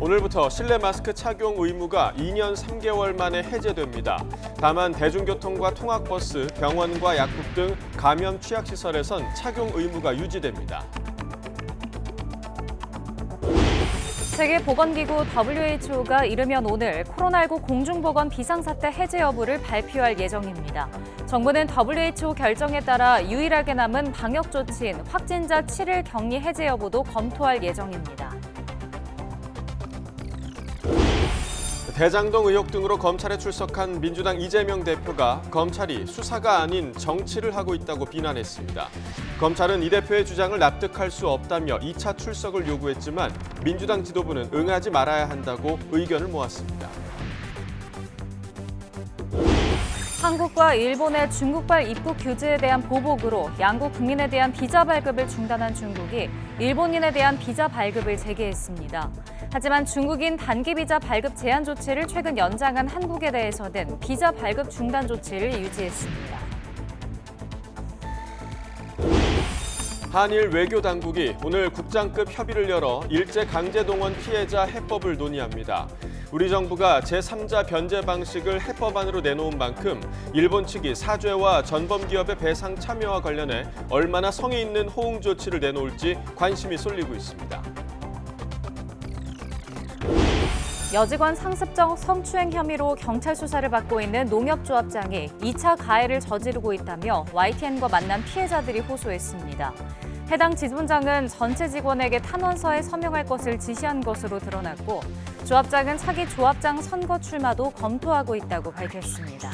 오늘부터 실내 마스크 착용 의무가 2년 3개월 만에 해제됩니다. 다만 대중교통과 통학버스, 병원과 약국 등 감염 취약시설에선 착용 의무가 유지됩니다. 세계보건기구 WHO가 이르면 오늘 코로나19 공중보건 비상사태 해제 여부를 발표할 예정입니다. 정부는 WHO 결정에 따라 유일하게 남은 방역 조치인 확진자 7일 격리 해제 여부도 검토할 예정입니다. 대장동 의혹 등으로 검찰에 출석한 민주당 이재명 대표가 검찰이 수사가 아닌 정치를 하고 있다고 비난했습니다. 검찰은 이 대표의 주장을 납득할 수 없다며 2차 출석을 요구했지만 민주당 지도부는 응하지 말아야 한다고 의견을 모았습니다. 한국과 일본의 중국발 입국 규제에 대한 보복으로 양국 국민에 대한 비자 발급을 중단한 중국이 일본인에 대한 비자 발급을 재개했습니다. 하지만 중국인 단기 비자 발급 제한 조치를 최근 연장한 한국에 대해서는 비자 발급 중단 조치를 유지했습니다. 한일 외교 당국이 오늘 국장급 협의를 열어 일제 강제동원 피해자 해법을 논의합니다. 우리 정부가 제3자 변제 방식을 해법안으로 내놓은 만큼 일본 측이 사죄와 전범기업의 배상 참여와 관련해 얼마나 성의 있는 호응 조치를 내놓을지 관심이 쏠리고 있습니다. 여직원 상습적 성추행 혐의로 경찰 수사를 받고 있는 농협조합장이 2차 가해를 저지르고 있다며 YTN과 만난 피해자들이 호소했습니다. 해당 지점장은 전체 직원에게 탄원서에 서명할 것을 지시한 것으로 드러났고 조합장은 차기 조합장 선거 출마도 검토하고 있다고 밝혔습니다.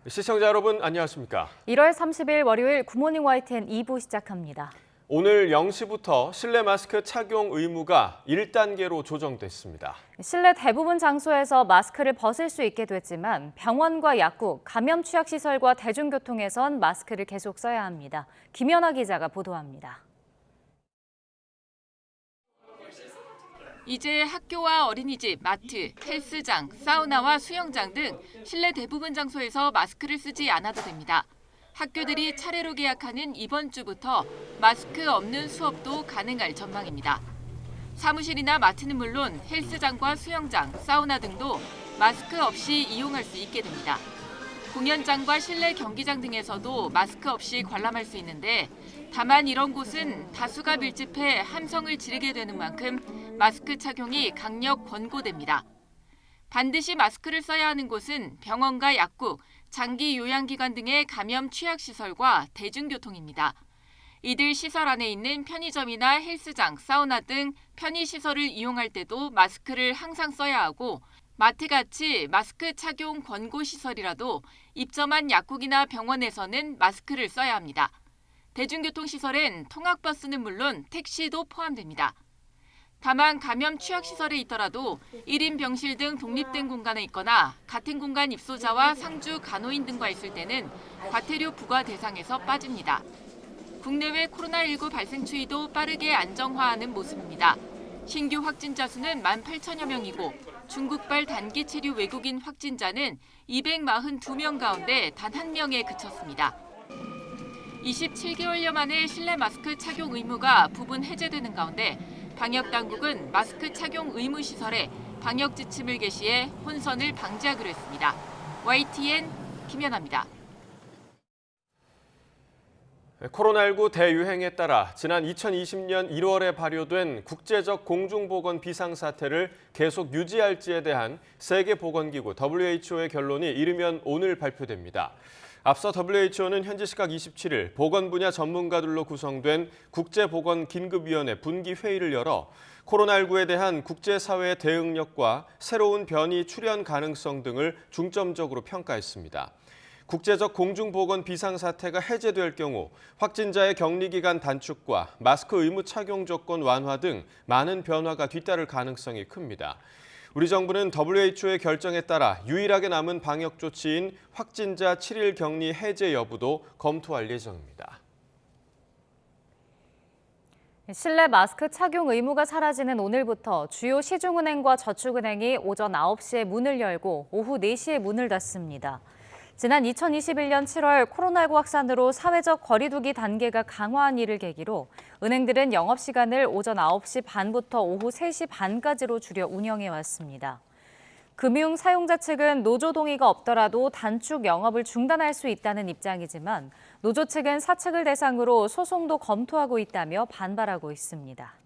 시청자 여러분 안녕하십니까? 1월 30일 월요일 굿모닝 YTN 2부 시작합니다. 오늘 0시부터 실내 마스크 착용 의무가 1단계로 조정됐습니다. 실내 대부분 장소에서 마스크를 벗을 수 있게 됐지만 병원과 약국, 감염 취약시설과 대중교통에선 마스크를 계속 써야 합니다. 김연아 기자가 보도합니다. 이제 학교와 어린이집, 마트, 헬스장, 사우나와 수영장 등 실내 대부분 장소에서 마스크를 쓰지 않아도 됩니다. 학교들이 차례로 개학하는 이번 주부터 마스크 없는 수업도 가능할 전망입니다. 사무실이나 마트는 물론 헬스장과 수영장, 사우나 등도 마스크 없이 이용할 수 있게 됩니다. 공연장과 실내 경기장 등에서도 마스크 없이 관람할 수 있는데 다만 이런 곳은 다수가 밀집해 함성을 지르게 되는 만큼 마스크 착용이 강력 권고됩니다. 반드시 마스크를 써야 하는 곳은 병원과 약국, 장기 요양기관 등의 감염 취약시설과 대중교통입니다. 이들 시설 안에 있는 편의점이나 헬스장, 사우나 등 편의시설을 이용할 때도 마스크를 항상 써야 하고 마트같이 마스크 착용 권고시설이라도 입점한 약국이나 병원에서는 마스크를 써야 합니다. 대중교통시설엔 통학버스는 물론 택시도 포함됩니다. 다만 감염 취약시설에 있더라도 1인 병실 등 독립된 공간에 있거나 같은 공간 입소자와 상주 간호인 등과 있을 때는 과태료 부과 대상에서 빠집니다. 국내외 코로나19 발생 추이도 빠르게 안정화하는 모습입니다. 신규 확진자 수는 18,000여 명이고 중국발 단기 체류 외국인 확진자는 242명 가운데 단 1명에 그쳤습니다. 27개월여 만에 실내 마스크 착용 의무가 부분 해제되는 가운데 방역당국은 마스크 착용 의무 시설에 방역 지침을 게시해 혼선을 방지하기로 했습니다. YTN 김연아입니다. 코로나19 대유행에 따라 지난 2020년 1월에 발효된 국제적 공중보건 비상사태를 계속 유지할지에 대한 세계보건기구 WHO의 결론이 이르면 오늘 발표됩니다. 앞서 WHO는 현지 시각 27일 보건 분야 전문가들로 구성된 국제보건긴급위원회 분기 회의를 열어 코로나19에 대한 국제사회의 대응력과 새로운 변이 출현 가능성 등을 중점적으로 평가했습니다. 국제적 공중보건 비상사태가 해제될 경우 확진자의 격리기간 단축과 마스크 의무 착용 조건 완화 등 많은 변화가 뒤따를 가능성이 큽니다. 우리 정부는 WHO의 결정에 따라 유일하게 남은 방역 조치인 확진자 7일 격리 해제 여부도 검토할 예정입니다. 실내 마스크 착용 의무가 사라지는 오늘부터 주요 시중은행과 저축은행이 오전 9시에 문을 열고 오후 4시에 문을 닫습니다. 지난 2021년 7월 코로나19 확산으로 사회적 거리두기 단계가 강화한 이를 계기로 은행들은 영업시간을 오전 9시 반부터 오후 3시 반까지로 줄여 운영해왔습니다. 금융 사용자 측은 노조 동의가 없더라도 단축 영업을 중단할 수 있다는 입장이지만 노조 측은 사측을 대상으로 소송도 검토하고 있다며 반발하고 있습니다.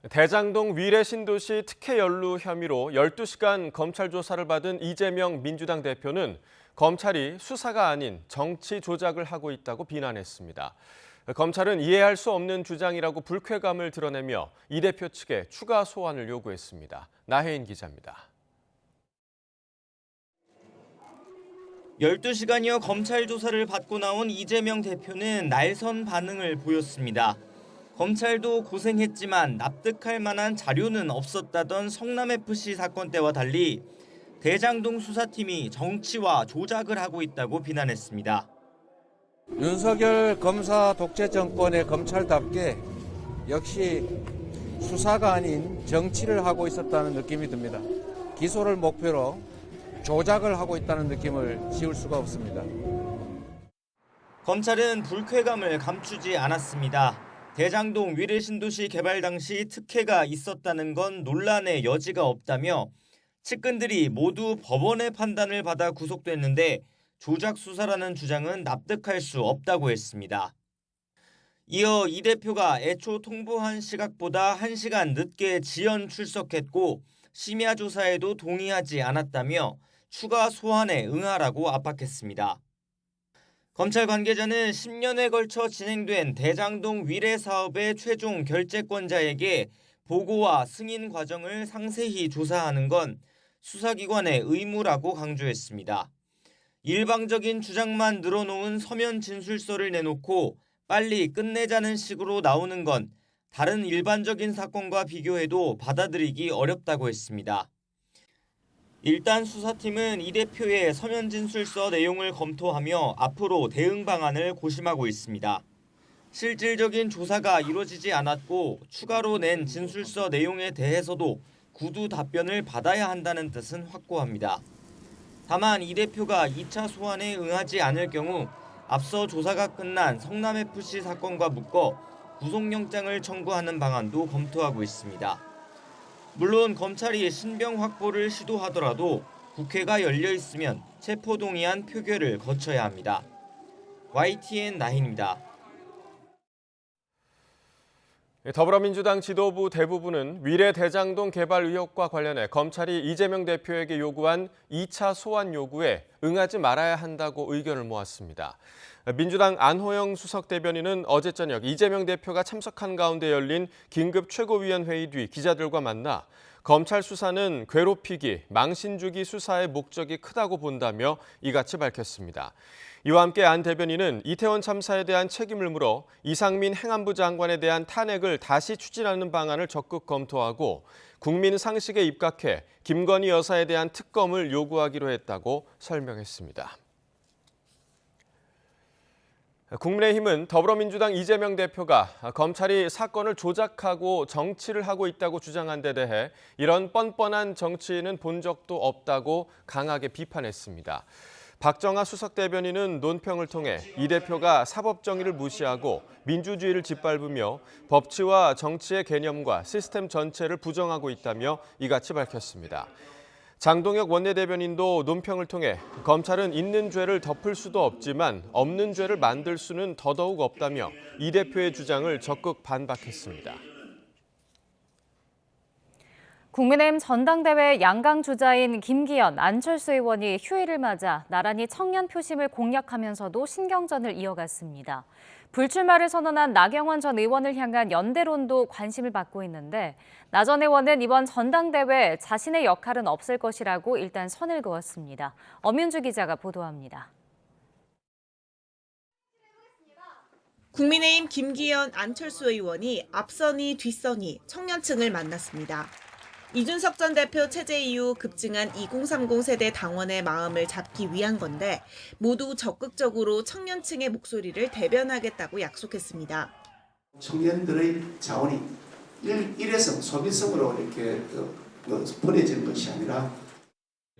대장동 위례 신도시 특혜 연루 혐의로 12시간 검찰 조사를 받은 이재명 민주당 대표는 검찰이 수사가 아닌 정치 조작을 하고 있다고 비난했습니다. 검찰은 이해할 수 없는 주장이라고 불쾌감을 드러내며 이 대표 측에 추가 소환을 요구했습니다. 나혜인 기자입니다. 12시간여 검찰 조사를 받고 나온 이재명 대표는 날선 반응을 보였습니다. 검찰도 고생했지만 납득할 만한 자료는 없었다던 성남FC 사건 때와 달리 대장동 수사팀이 정치와 조작을 하고 있다고 비난했습니다. 윤석열 검사 독재 정권의 검찰답게 역시 수사가 아닌 정치를 하고 있었다는 느낌이 듭니다. 기소를 목표로 조작을 하고 있다는 느낌을 지울 수가 없습니다. 검찰은 불쾌감을 감추지 않았습니다. 대장동 위례 신도시 개발 당시 특혜가 있었다는 건 논란의 여지가 없다며 측근들이 모두 법원의 판단을 받아 구속됐는데 조작 수사라는 주장은 납득할 수 없다고 했습니다. 이어 이 대표가 애초 통보한 시각보다 1시간 늦게 지연 출석했고 심야 조사에도 동의하지 않았다며 추가 소환에 응하라고 압박했습니다. 검찰 관계자는 10년에 걸쳐 진행된 대장동 위례 사업의 최종 결재권자에게 보고와 승인 과정을 상세히 조사하는 건 수사기관의 의무라고 강조했습니다. 일방적인 주장만 늘어놓은 서면 진술서를 내놓고 빨리 끝내자는 식으로 나오는 건 다른 일반적인 사건과 비교해도 받아들이기 어렵다고 했습니다. 일단 수사팀은 이 대표의 서면 진술서 내용을 검토하며 앞으로 대응 방안을 고심하고 있습니다. 실질적인 조사가 이루어지지 않았고 추가로 낸 진술서 내용에 대해서도 구두 답변을 받아야 한다는 뜻은 확고합니다. 다만 이 대표가 2차 소환에 응하지 않을 경우 앞서 조사가 끝난 성남FC 사건과 묶어 구속영장을 청구하는 방안도 검토하고 있습니다. 물론 검찰이 신병 확보를 시도하더라도 국회가 열려 있으면 체포동의안 표결을 거쳐야 합니다. YTN 나힌입니다. 더불어민주당 지도부 대부분은 위례 대장동 개발 의혹과 관련해 검찰이 이재명 대표에게 요구한 2차 소환 요구에 응하지 말아야 한다고 의견을 모았습니다. 민주당 안호영 수석 대변인은 어제 저녁 이재명 대표가 참석한 가운데 열린 긴급 최고위원회의 뒤 기자들과 만나 검찰 수사는 괴롭히기, 망신 주기 수사의 목적이 크다고 본다며 이같이 밝혔습니다. 이와 함께 안 대변인은 이태원 참사에 대한 책임을 물어 이상민 행안부 장관에 대한 탄핵을 다시 추진하는 방안을 적극 검토하고 국민 상식에 입각해 김건희 여사에 대한 특검을 요구하기로 했다고 설명했습니다. 국민의힘은 더불어민주당 이재명 대표가 검찰이 사건을 조작하고 정치를 하고 있다고 주장한 데 대해 이런 뻔뻔한 정치는 본 적도 없다고 강하게 비판했습니다. 박정하 수석 대변인은 논평을 통해 이 대표가 사법정의를 무시하고 민주주의를 짓밟으며 법치와 정치의 개념과 시스템 전체를 부정하고 있다며 이같이 밝혔습니다. 장동혁 원내대변인도 논평을 통해 검찰은 있는 죄를 덮을 수도 없지만 없는 죄를 만들 수는 더더욱 없다며 이 대표의 주장을 적극 반박했습니다. 국민의힘 전당대회 양강 주자인 김기현, 안철수 의원이 휴일을 맞아 나란히 청년 표심을 공략하면서도 신경전을 이어갔습니다. 불출마를 선언한 나경원 전 의원을 향한 연대론도 관심을 받고 있는데 나 전 의원은 이번 전당대회 자신의 역할은 없을 것이라고 일단 선을 그었습니다. 엄윤주 기자가 보도합니다. 국민의힘 김기현, 안철수 의원이 앞선이 뒷선이 청년층을 만났습니다. 이준석 전 대표 체제 이후 급증한 2030 세대 당원의 마음을 잡기 위한 건데 모두 적극적으로 청년층의 목소리를 대변하겠다고 약속했습니다. 청년들의 자원이 일회성, 소비성으로 이렇게 버려지는 것이 아니라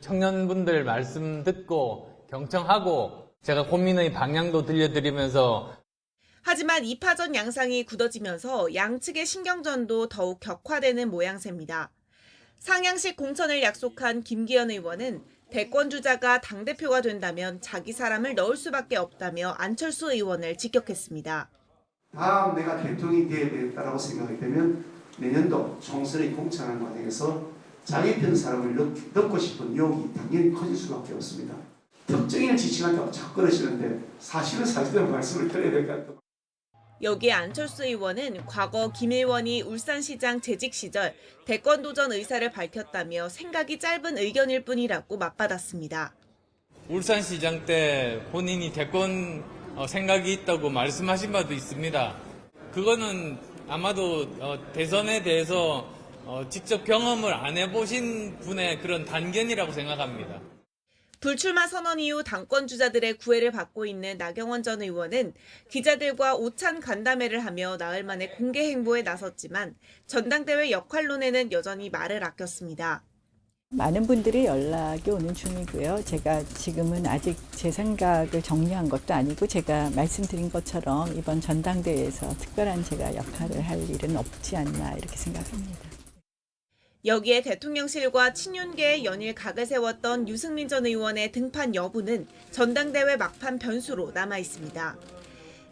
청년분들 말씀 듣고 경청하고 제가 고민의 방향도 들려드리면서 하지만 2파전 양상이 굳어지면서 양측의 신경전도 더욱 격화되는 모양새입니다. 상향식 공천을 약속한 김기현 의원은 대권주자가 당대표가 된다면 자기 사람을 넣을 수밖에 없다며 안철수 의원을 직격했습니다. 다음 내가 대통령이 되어야 되겠다고 생각이 되면 내년도 총선의 공천하는 과정에서 자기 편 사람을 넣고 싶은 유혹이 당연히 커질 수밖에 없습니다. 특정인을 지칭한다고 자꾸 그러시는데 사실은 사실대로 말씀을 드려야 될 것 같아요. 여기에 안철수 의원은 과거 김 의원이 울산시장 재직 시절 대권 도전 의사를 밝혔다며 생각이 짧은 의견일 뿐이라고 맞받았습니다. 울산시장 때 본인이 대권 생각이 있다고 말씀하신 바도 있습니다. 그거는 아마도 대선에 대해서 직접 경험을 안 해보신 분의 그런 단견이라고 생각합니다. 불출마 선언 이후 당권 주자들의 구애를 받고 있는 나경원 전 의원은 기자들과 오찬 간담회를 하며 나흘 만에 공개 행보에 나섰지만 전당대회 역할론에는 여전히 말을 아꼈습니다. 많은 분들이 연락이 오는 중이고요. 제가 지금은 아직 제 생각을 정리한 것도 아니고 제가 말씀드린 것처럼 이번 전당대회에서 특별한 제가 역할을 할 일은 없지 않나 이렇게 생각합니다. 여기에 대통령실과 친윤계의 연일 각을 세웠던 유승민 전 의원의 등판 여부는 전당대회 막판 변수로 남아 있습니다.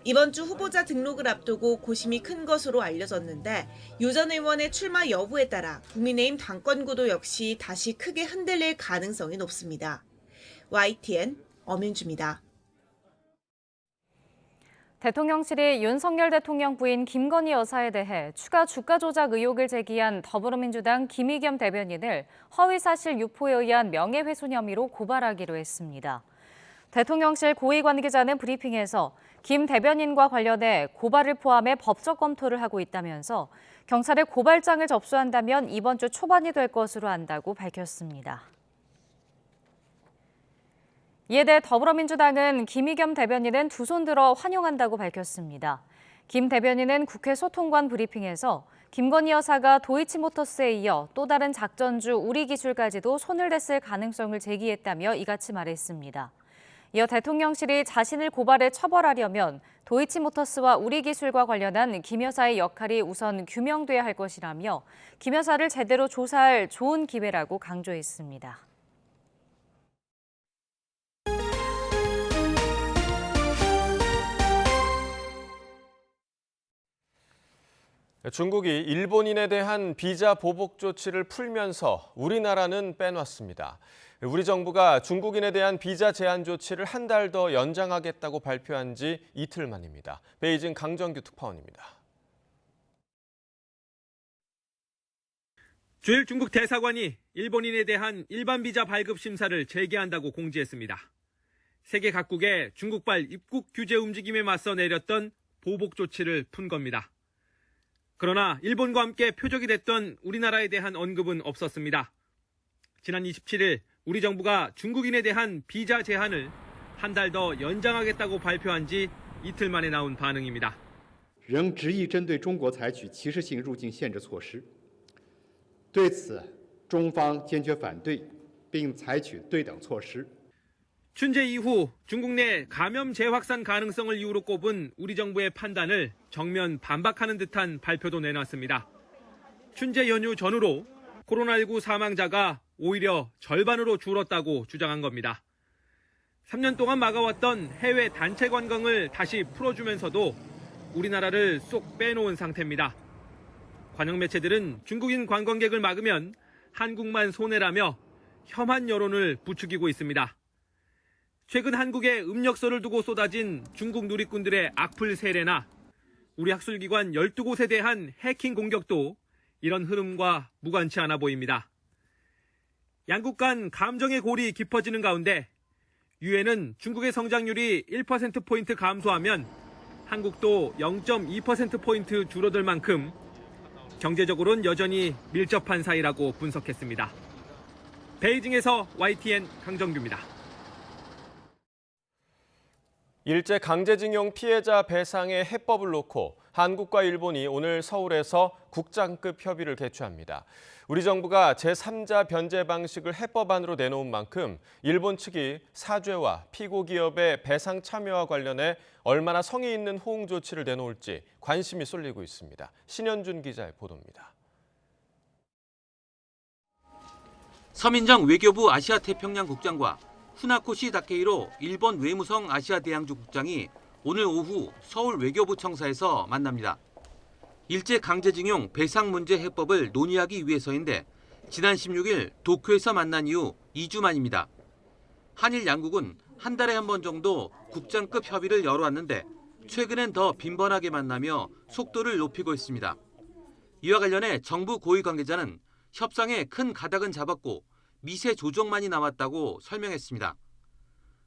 이번 주 후보자 등록을 앞두고 고심이 큰 것으로 알려졌는데 유 전 의원의 출마 여부에 따라 국민의힘 당권 구도 역시 다시 크게 흔들릴 가능성이 높습니다. YTN 엄윤주입니다. 대통령실이 윤석열 대통령 부인 김건희 여사에 대해 추가 주가 조작 의혹을 제기한 더불어민주당 김의겸 대변인을 허위사실 유포에 의한 명예훼손 혐의로 고발하기로 했습니다. 대통령실 고위 관계자는 브리핑에서 김 대변인과 관련해 고발을 포함해 법적 검토를 하고 있다면서 경찰에 고발장을 접수한다면 이번 주 초반이 될 것으로 안다고 밝혔습니다. 이에 대해 더불어민주당은 김의겸 대변인은 두 손 들어 환영한다고 밝혔습니다. 김 대변인은 국회 소통관 브리핑에서 김건희 여사가 도이치모터스에 이어 또 다른 작전주 우리기술까지도 손을 댔을 가능성을 제기했다며 이같이 말했습니다. 이어 대통령실이 자신을 고발해 처벌하려면 도이치모터스와 우리기술과 관련한 김 여사의 역할이 우선 규명돼야 할 것이라며 김 여사를 제대로 조사할 좋은 기회라고 강조했습니다. 중국이 일본인에 대한 비자 보복 조치를 풀면서 우리나라는 빼놨습니다. 우리 정부가 중국인에 대한 비자 제한 조치를 한 달 더 연장하겠다고 발표한 지 이틀 만입니다. 베이징 강정규 특파원입니다. 주일 중국 대사관이 일본인에 대한 일반 비자 발급 심사를 재개한다고 공지했습니다. 세계 각국의 중국발 입국 규제 움직임에 맞서 내렸던 보복 조치를 푼 겁니다. 그러나 일본과 함께 표적이 됐던 우리나라에 대한 언급은 없었습니다. 지난 27일 우리 정부가 중국인에 대한 비자 제한을 한 달 더 연장하겠다고 발표한 지 이틀 만에 나온 반응입니다. 仍执意针对中国采取歧视性入境限制措施，对此中方坚决反对，并采取对等措施。 춘제 이후 중국 내 감염 재확산 가능성을 이유로 꼽은 우리 정부의 판단을 정면 반박하는 듯한 발표도 내놨습니다. 춘제 연휴 전후로 코로나19 사망자가 오히려 절반으로 줄었다고 주장한 겁니다. 3년 동안 막아왔던 해외 단체 관광을 다시 풀어주면서도 우리나라를 쏙 빼놓은 상태입니다. 관영 매체들은 중국인 관광객을 막으면 한국만 손해라며 혐한 여론을 부추기고 있습니다. 최근 한국에 음력서를 두고 쏟아진 중국 누리꾼들의 악플 세례나 우리 학술기관 12곳에 대한 해킹 공격도 이런 흐름과 무관치 않아 보입니다. 양국 간 감정의 골이 깊어지는 가운데 유엔은 중국의 성장률이 1%포인트 감소하면 한국도 0.2%포인트 줄어들 만큼 경제적으로는 여전히 밀접한 사이라고 분석했습니다. 베이징에서 YTN 강정규입니다. 일제 강제징용 피해자 배상의 해법을 놓고 한국과 일본이 오늘 서울에서 국장급 협의를 개최합니다. 우리 정부가 제3자 변제 방식을 해법안으로 내놓은 만큼 일본 측이 사죄와 피고 기업의 배상 참여와 관련해 얼마나 성의 있는 호응 조치를 내놓을지 관심이 쏠리고 있습니다. 신현준 기자의 보도입니다. 서민정 외교부 아시아태평양 국장과 후나코시 다케이로 일본 외무성 아시아대양주 국장이 오늘 오후 서울 외교부 청사에서 만납니다. 일제강제징용 배상 문제 해법을 논의하기 위해서인데 지난 16일 도쿄에서 만난 이후 2주 만입니다. 한일 양국은 한 달에 한 번 정도 국장급 협의를 열어왔는데 최근엔 더 빈번하게 만나며 속도를 높이고 있습니다. 이와 관련해 정부 고위 관계자는 협상에 큰 가닥은 잡았고 미세 조정만이 남았다고 설명했습니다.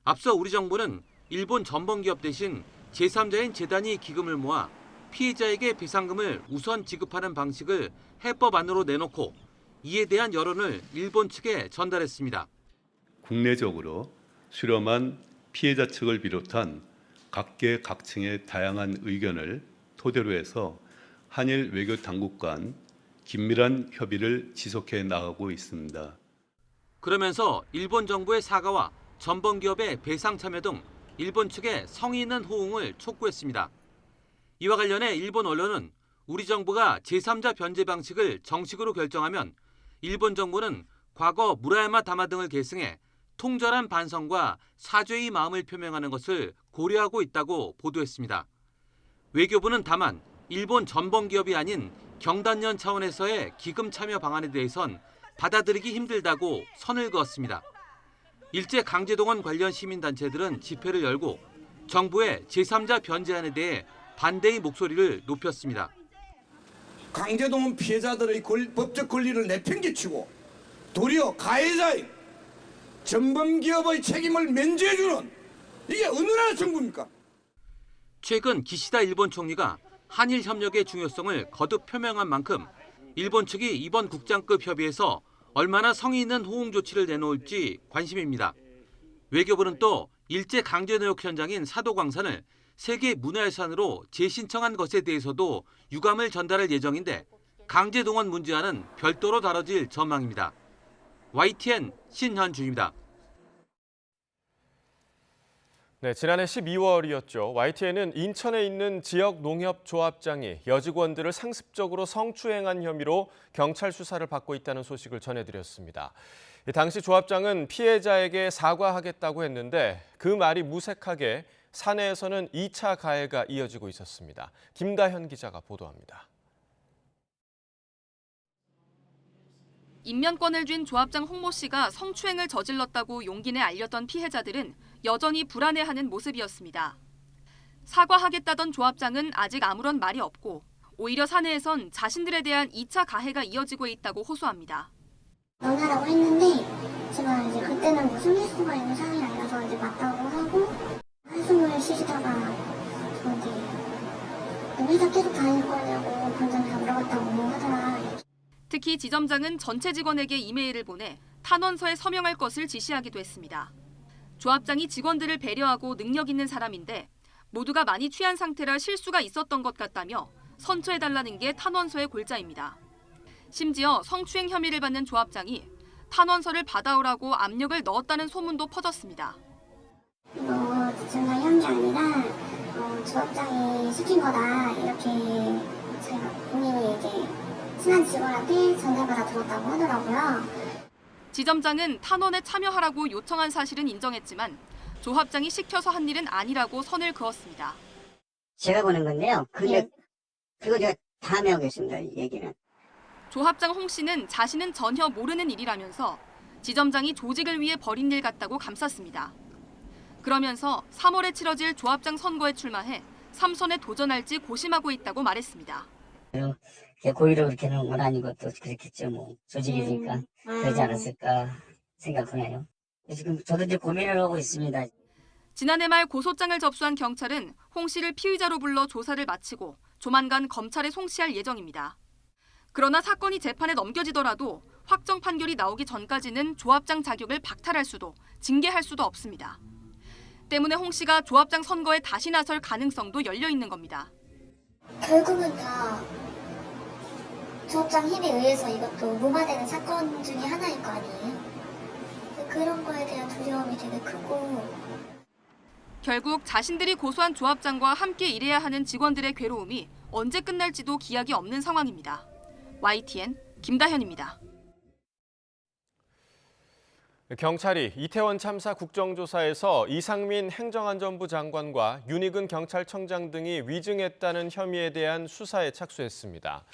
앞서 우리 정부는 일본 전범기업 대신 제3자인 재단이 기금을 모아 피해자에게 배상금을 우선 지급하는 방식을 해법안으로 내놓고 이에 대한 여론을 일본 측에 전달했습니다. 국내적으로 수렴한 피해자 측을 비롯한 각계 각층의 다양한 의견을 토대로 해서 한일 외교 당국 간 긴밀한 협의를 지속해 나가고 있습니다. 그러면서 일본 정부의 사과와 전범기업의 배상 참여 등 일본 측의 성의 있는 호응을 촉구했습니다. 이와 관련해 일본 언론은 우리 정부가 제3자 변제 방식을 정식으로 결정하면 일본 정부는 과거 무라야마 다마 등을 계승해 통절한 반성과 사죄의 마음을 표명하는 것을 고려하고 있다고 보도했습니다. 외교부는 다만 일본 전범기업이 아닌 경단련 차원에서의 기금 참여 방안에 대해선 받아들이기 힘들다고 선을 그었습니다. 일제강제동원 관련 시민단체들은 집회를 열고 정부의 제3자 변제안에 대해 반대의 목소리를 높였습니다. 강제동원 피해자들의 법적 권리를 내팽개치고 도리어 가해자인 전범기업의 책임을 면제해주는 이게 어느 나라 정부입니까? 최근 기시다 일본 총리가 한일 협력의 중요성을 거듭 표명한 만큼 일본 측이 이번 국장급 협의에서 얼마나 성의 있는 호응 조치를 내놓을지 관심입니다. 외교부는 또 일제강제노역 현장인 사도광산을 세계 문화유산으로 재신청한 것에 대해서도 유감을 전달할 예정인데 강제동원 문제와는 별도로 다뤄질 전망입니다. YTN 신현준입니다. 네, 지난해 12월이었죠. YTN은 인천에 있는 지역 농협조합장이 여직원들을 상습적으로 성추행한 혐의로 경찰 수사를 받고 있다는 소식을 전해드렸습니다. 당시 조합장은 피해자에게 사과하겠다고 했는데 그 말이 무색하게 사내에서는 2차 가해가 이어지고 있었습니다. 김다현 기자가 보도합니다. 인면권을 쥔 조합장 홍모 씨가 성추행을 저질렀다고 용기 내 알렸던 피해자들은 여전히 불안해하는 모습이었습니다. 사과하겠다던 조합장은 아직 아무런 말이 없고 오히려 사내에선 자신들에 대한 2차 가해가 이어지고 있다고 호소합니다. 연하라고 했는데 제가 이제 그때는 뭐 숨길 수가 있는 상황이 아니라서 이제 맞다고 하고 한숨을 쉬시다가 저 이제 회사 계속 다닐 거냐고 본점에서 물어봤다고 하더라. 특히 지점장은 전체 직원에게 이메일을 보내 탄원서에 서명할 것을 지시하기도 했습니다. 조합장이 직원들을 배려하고 능력 있는 사람인데 모두가 많이 취한 상태라 실수가 있었던 것 같다며 선처해달라는 게 탄원서의 골자입니다. 심지어 성추행 혐의를 받는 조합장이 탄원서를 받아오라고 압력을 넣었다는 소문도 퍼졌습니다. 지점장이 한 게 아니라 조합장이 시킨 거다 이렇게 제가 본인이 이제 친한 직원한테 전달받아 들었다고 하더라고요. 지점장은 탄원에 참여하라고 요청한 사실은 인정했지만 조합장이 시켜서 한 일은 아니라고 선을 그었습니다. 제가 보낸 건데요. 그거 제가 다음에 하겠습니다. 이 얘기는. 조합장 홍 씨는 자신은 전혀 모르는 일이라면서 지점장이 조직을 위해 벌인 일 같다고 감쌌습니다. 그러면서 3월에 치러질 조합장 선거에 출마해 3선에 도전할지 고심하고 있다고 말했습니다. 고의로 그렇게 하는 건 아니고 또 그렇겠죠. 뭐 조직이니까 그러지 않았을까 생각하네요. 지금 저도 이제 고민을 하고 있습니다. 지난해 말 고소장을 접수한 경찰은 홍 씨를 피의자로 불러 조사를 마치고 조만간 검찰에 송치할 예정입니다. 그러나 사건이 재판에 넘겨지더라도 확정 판결이 나오기 전까지는 조합장 자격을 박탈할 수도 징계할 수도 없습니다. 때문에 홍 씨가 조합장 선거에 다시 나설 가능성도 열려 있는 겁니다. 결국은 다 조합장 힘에 의해서 이것도 무마되는 사건 중에 하나일 거 아니에요. 그런 거에 대한 두려움이 되게 크고 결국 자신들이 고소한 조합장과 함께 일해야 하는 직원들의 괴로움이 언제 끝날지도 기약이 없는 상황입니다. YTN 김다현입니다. 경찰이 이태원 참사 국정조사에서 이상민 행정안전부 장관과 윤익은 경찰청장 등이 위증했다는 혐의에 대한 수사에 착수했습니다.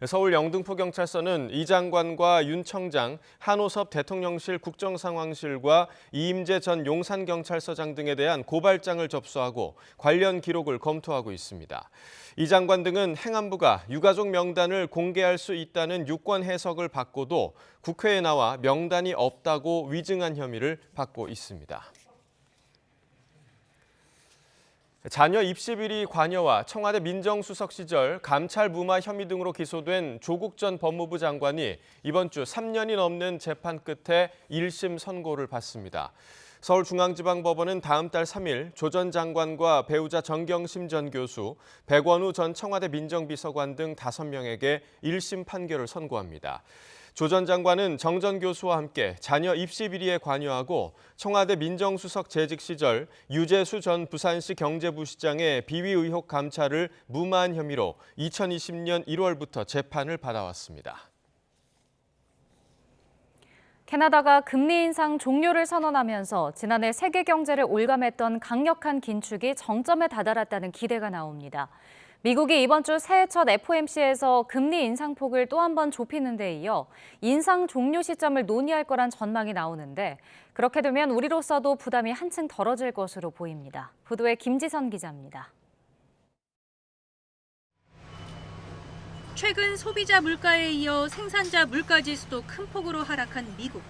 서울 영등포경찰서는 이 장관과 윤 청장, 한호섭 대통령실 국정상황실과 이임재 전 용산경찰서장 등에 대한 고발장을 접수하고 관련 기록을 검토하고 있습니다. 이 장관 등은 행안부가 유가족 명단을 공개할 수 있다는 유권 해석을 받고도 국회에 나와 명단이 없다고 위증한 혐의를 받고 있습니다. 자녀 입시 비리 관여와 청와대 민정수석 시절 감찰 무마 혐의 등으로 기소된 조국 전 법무부 장관이 이번 주 3년이 넘는 재판 끝에 1심 선고를 받습니다. 서울중앙지방법원은 다음 달 3일 조 전 장관과 배우자 정경심 전 교수, 백원우 전 청와대 민정비서관 등 5명에게 1심 판결을 선고합니다. 조 전 장관은 정 전 교수와 함께 자녀 입시 비리에 관여하고 청와대 민정수석 재직 시절 유재수 전 부산시 경제부시장의 비위 의혹 감찰을 무마한 혐의로 2020년 1월부터 재판을 받아왔습니다. 캐나다가 금리 인상 종료를 선언하면서 지난해 세계 경제를 올감했던 강력한 긴축이 정점에 다다랐다는 기대가 나옵니다. 미국이 이번 주 새해 첫 FOMC에서 금리 인상폭을 또 한 번 좁히는 데 이어 인상 종료 시점을 논의할 거란 전망이 나오는데 그렇게 되면 우리로서도 부담이 한층 덜어질 것으로 보입니다. 보도에 김지선 기자입니다. 최근 소비자 물가에 이어 생산자 물가 지수도 큰 폭으로 하락한 미국.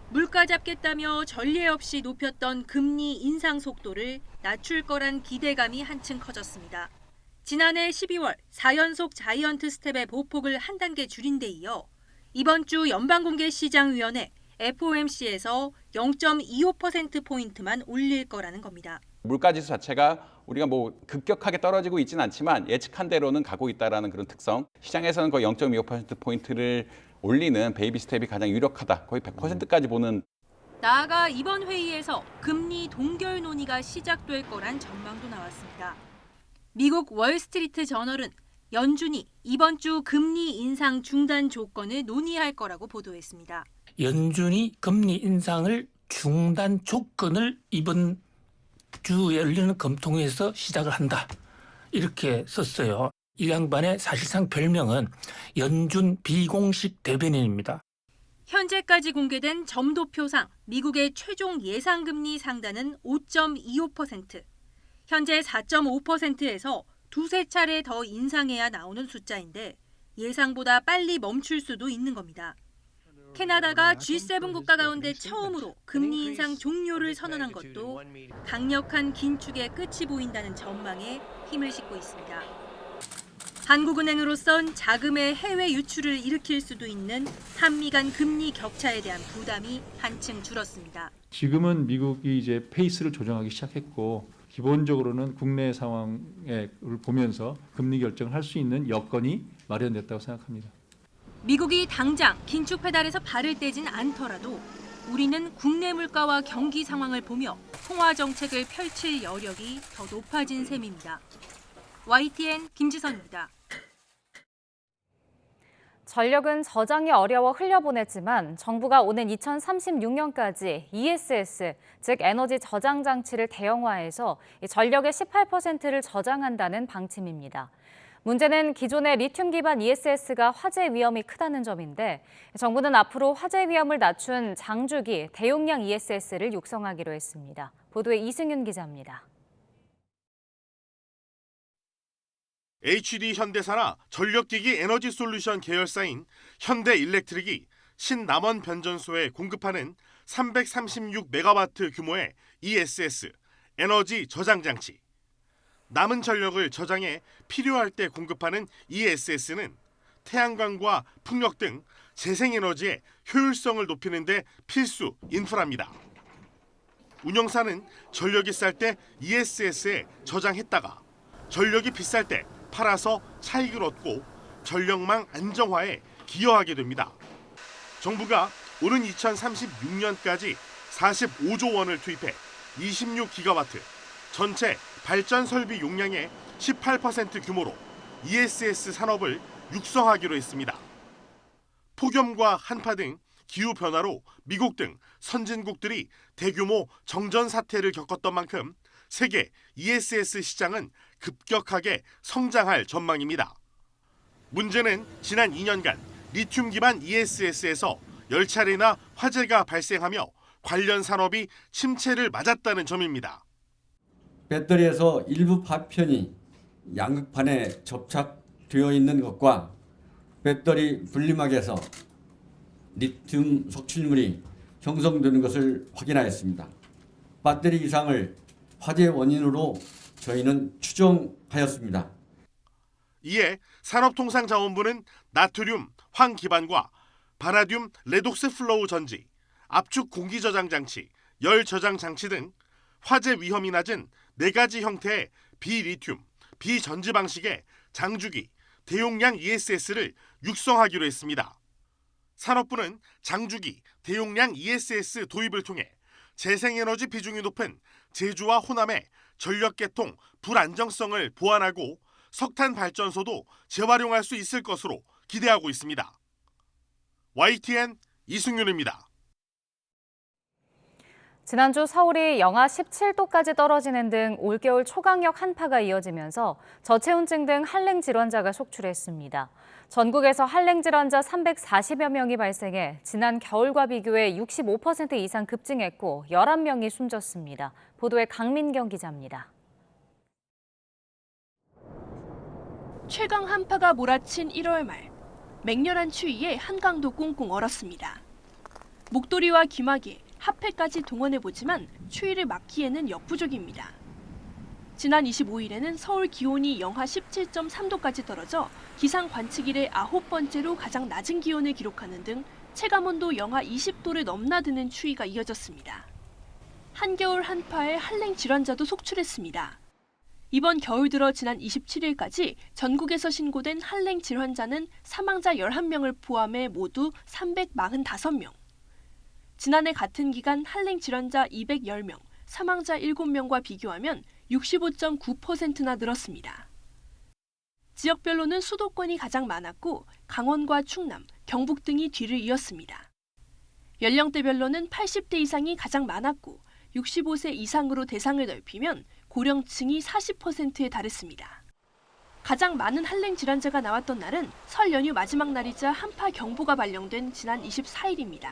물가 잡겠다며 전례 없이 높였던 금리 인상 속도를 낮출 거란 기대감이 한층 커졌습니다. 지난해 12월 4연속 자이언트 스텝의 보폭을 한 단계 줄인 데 이어 이번 주 연방공개시장위원회 FOMC에서 0.25%포인트만 올릴 거라는 겁니다. 물가지수 자체가 우리가 뭐 급격하게 떨어지고 있지는 않지만 예측한 대로는 가고 있다는 그런 특성. 시장에서는 거의 0.25%포인트를 올리는 베이비 스텝이 가장 유력하다. 거의 100%까지 보는. 나아가 이번 회의에서 금리 동결 논의가 시작될 거란 전망도 나왔습니다. 미국 월스트리트 저널은 연준이 이번 주 금리 인상 중단 조건을 논의할 거라고 보도했습니다. 연준이 금리 인상을 중단 조건을 이번 주에 열리는 검토회에서 시작을 한다. 이렇게 썼어요. 이 양반의 사실상 별명은 연준 비공식 대변인입니다. 현재까지 공개된 점도표상 미국의 최종 예상금리 상단은 5.25%. 현재 4.5%에서 두세 차례 더 인상해야 나오는 숫자인데 예상보다 빨리 멈출 수도 있는 겁니다. 캐나다가 G7 국가 가운데 처음으로 금리 인상 종료를 선언한 것도 강력한 긴축의 끝이 보인다는 전망에 힘을 싣고 있습니다. 한국은행으로선 자금의 해외 유출을 일으킬 수도 있는 한미 간 금리 격차에 대한 부담이 한층 줄었습니다. 지금은 미국이 이제 페이스를 조정하기 시작했고 기본적으로는 국내 상황을 보면서 금리 결정을 할 수 있는 여건이 마련됐다고 생각합니다. 미국이 당장 긴축 페달에서 발을 떼진 않더라도 우리는 국내 물가와 경기 상황을 보며 통화 정책을 펼칠 여력이 더 높아진 셈입니다. YTN 김지선입니다. 전력은 저장이 어려워 흘려보냈지만 정부가 오는 2036년까지 ESS, 즉 에너지 저장 장치를 대형화해서 전력의 18%를 저장한다는 방침입니다. 문제는 기존의 리튬 기반 ESS가 화재 위험이 크다는 점인데 정부는 앞으로 화재 위험을 낮춘 장주기 대용량 ESS를 육성하기로 했습니다. 보도에 이승윤 기자입니다. HD 현대사나 전력기기 에너지솔루션 계열사인 현대일렉트릭이 신남원 변전소에 공급하는 336메가와트 규모의 ESS, 에너지 저장 장치, 남은 전력을 저장해 필요할 때 공급하는 ESS는 태양광과 풍력 등 재생에너지의 효율성을 높이는 데 필수 인프라입니다. 운영사는 전력이 쌀 때 ESS에 저장했다가 전력이 비쌀 때 팔아서 차익을 얻고 전력망 안정화에 기여하게 됩니다. 정부가 오는 2036년까지 45조 원을 투입해 26기가와트, 전체 발전 설비 용량의 18% 규모로 ESS 산업을 육성하기로 했습니다. 폭염과 한파 등 기후변화로 미국 등 선진국들이 대규모 정전 사태를 겪었던 만큼 세계 ESS 시장은 급격하게 성장할 전망입니다. 문제는 지난 2년간 리튬 기반 ESS에서 10차례나 화재가 발생하며 관련 산업이 침체를 맞았다는 점입니다. 배터리에서 일부 파편이 양극판에 접착되어 있는 것과 배터리 분리막에서 리튬 석출물이 형성되는 것을 확인하였습니다. 배터리 이상을 화재 원인으로 저희는 추정하였습니다. 이에 산업통상자원부는 나트륨 황 기반과 바나듐 레독스 플로우 전지, 압축 공기 저장 장치, 열 저장 장치 등 화재 위험이 낮은 4가지 형태의 비리튬, 비전지 방식의 장주기, 대용량 ESS를 육성하기로 했습니다. 산업부는 장주기, 대용량 ESS 도입을 통해 재생에너지 비중이 높은 제주와 호남의 전력계통 불안정성을 보완하고 석탄 발전소도 재활용할 수 있을 것으로 기대하고 있습니다. YTN 이승윤입니다. 지난주 서울이 영하 17도까지 떨어지는 등 올겨울 초강력 한파가 이어지면서 저체온증 등 한랭 질환자가 속출했습니다. 전국에서 한랭 질환자 340여 명이 발생해 지난 겨울과 비교해 65% 이상 급증했고 11명이 숨졌습니다. 보도에 강민경 기자입니다. 최강 한파가 몰아친 1월 말, 맹렬한 추위에 한강도 꽁꽁 얼었습니다. 목도리와 귀마개, 핫팩까지 동원해보지만 추위를 막기에는 역부족입니다. 지난 25일에는 서울 기온이 영하 17.3도까지 떨어져 기상 관측 이래 9번째로 가장 낮은 기온을 기록하는 등 체감온도 영하 20도를 넘나드는 추위가 이어졌습니다. 한겨울 한파에 한랭 질환자도 속출했습니다. 이번 겨울 들어 지난 27일까지 전국에서 신고된 한랭 질환자는 사망자 11명을 포함해 모두 345명. 지난해 같은 기간 한랭 질환자 210명, 사망자 7명과 비교하면 65.9%나 늘었습니다. 지역별로는 수도권이 가장 많았고 강원과 충남, 경북 등이 뒤를 이었습니다. 연령대별로는 80대 이상이 가장 많았고 65세 이상으로 대상을 넓히면 고령층이 40%에 달했습니다. 가장 많은 한랭 질환자가 나왔던 날은 설 연휴 마지막 날이자 한파 경보가 발령된 지난 24일입니다.